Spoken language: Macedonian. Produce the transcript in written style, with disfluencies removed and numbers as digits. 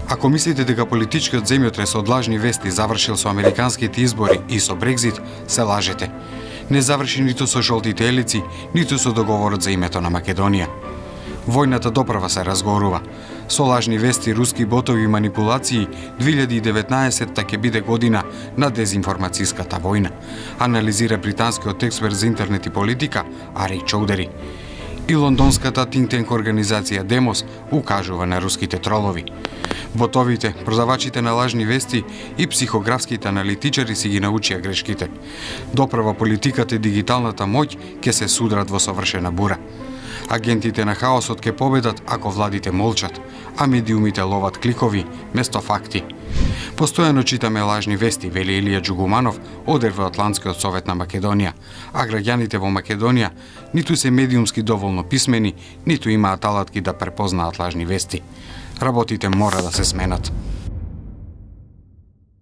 Ако мислите дека политичкиот земјотрес од лажни вести завршил со американските избори и со Брекзит, се лажете. Не заврши ниту со жолтите елици, ниту со договорот за името на Македонија. Војната доправа се разгорува. Со лажни вести, руски ботови и манипулации, 2019 ќе биде година на дезинформацијската војна, анализира британскиот експерт за интернет и политика Ари Чоудери. И лондонската think-tank организација Демос укажува на руските тролови. Ботовите, продавачите на лажни вести и психографските аналитичари си ги научија грешките. Доправа политиката и дигиталната моќ ќе се судрат во совршена бура. Агентите на хаосот ќе победат ако владите молчат, а медиумите ловат кликови место факти. Постојано читаме лажни вести, вели Илија Џугуманов, од Евроатлантскиот совет на Македонија, а граѓаните во Македонија ниту се медиумски доволно писмени, ниту имаат алатки да препознаат лажни вести. Работите мора да се сменат.